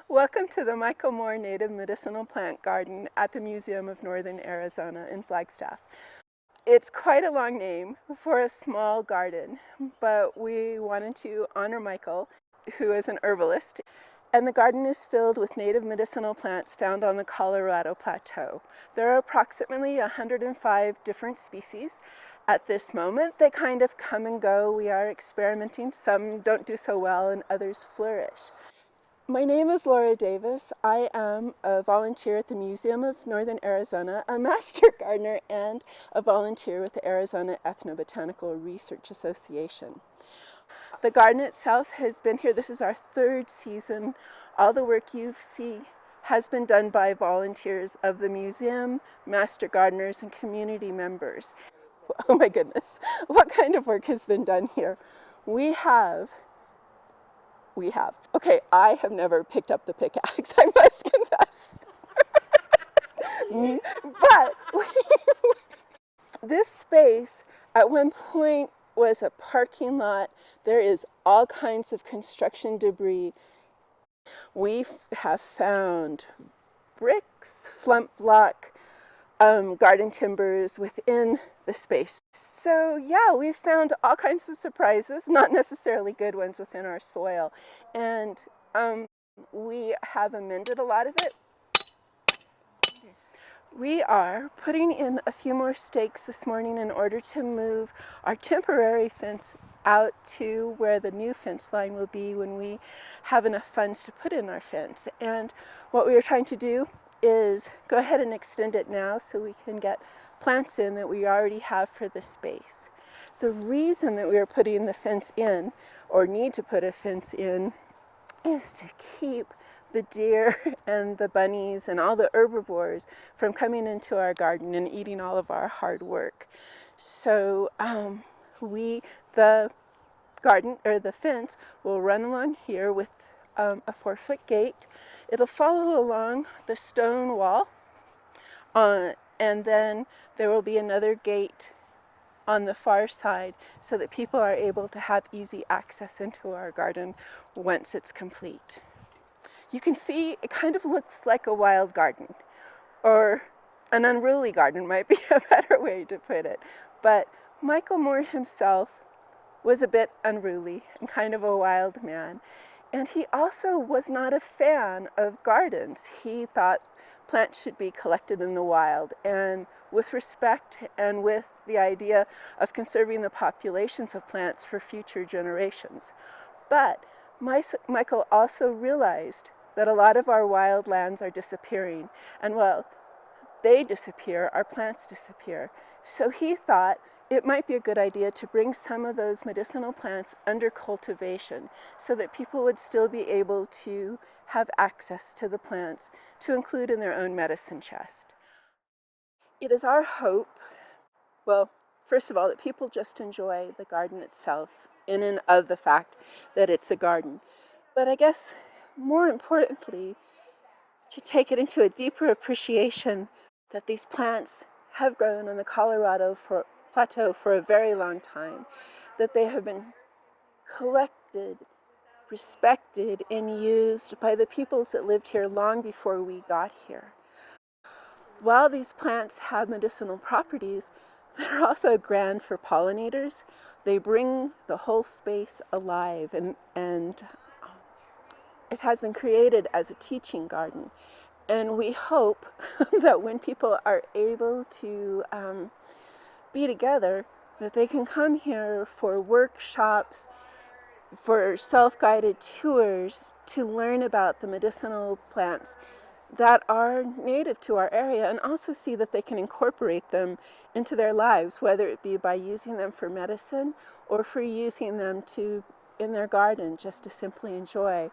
Welcome to the Michael Moore Native Medicinal Plant Garden at the Museum of Northern Arizona in Flagstaff. It's quite a long name for a small garden, but we wanted to honor Michael, who is an herbalist, and the garden is filled with native medicinal plants found on the Colorado Plateau. There are approximately 105 different species. At this moment, they kind of come and go. We are experimenting. Some don't do so well and others flourish. My name is Laura Davis. I am a volunteer at the Museum of Northern Arizona, a master gardener, and a volunteer with the Arizona Ethnobotanical Research Association. The garden itself has been here. This is our third season. All the work you see has been done by volunteers of the museum, master gardeners, and community members. Oh my goodness, what kind of work has been done here? We have. Okay, I have never picked up the pickaxe, I must confess. But this space at one point was a parking lot. There is all kinds of construction debris. We have found bricks, slump block, garden timbers within the space. So yeah, we've found all kinds of surprises, not necessarily good ones, within our soil. And we have amended a lot of it. We are putting in a few more stakes this morning in order to move our temporary fence out to where the new fence line will be when we have enough funds to put in our fence. And what we are trying to do is go ahead and extend it now so we can get plants in that we already have for the space. The reason that we are putting the fence in, or need to put a fence in, is to keep the deer and the bunnies and all the herbivores from coming into our garden and eating all of our hard work. So the garden, or the fence, will run along here with a 4-foot gate. It'll follow along the stone wall, and then there will be another gate on the far side so that people are able to have easy access into our garden once it's complete. You can see it kind of looks like a wild garden, or an unruly garden might be a better way to put it. But Michael Moore himself was a bit unruly and kind of a wild man. And he also was not a fan of gardens. He thought plants should be collected in the wild, and with respect and with the idea of conserving the populations of plants for future generations. But Michael also realized that a lot of our wild lands are disappearing, and while they disappear, our plants disappear. So he thought it might be a good idea to bring some of those medicinal plants under cultivation so that people would still be able to have access to the plants to include in their own medicine chest. It is our hope, well, first of all, that people just enjoy the garden itself in and of the fact that it's a garden. But I guess more importantly, to take it into a deeper appreciation that these plants have grown on the Colorado Plateau for a very long time, that they have been collected, respected, and used by the peoples that lived here long before we got here. While these plants have medicinal properties, they're also grand for pollinators. They bring the whole space alive, and it has been created as a teaching garden. And we hope that when people are able to be together, that they can come here for workshops, for self-guided tours, to learn about the medicinal plants that are native to our area, and also see that they can incorporate them into their lives, whether it be by using them for medicine or for using them in their garden just to simply enjoy.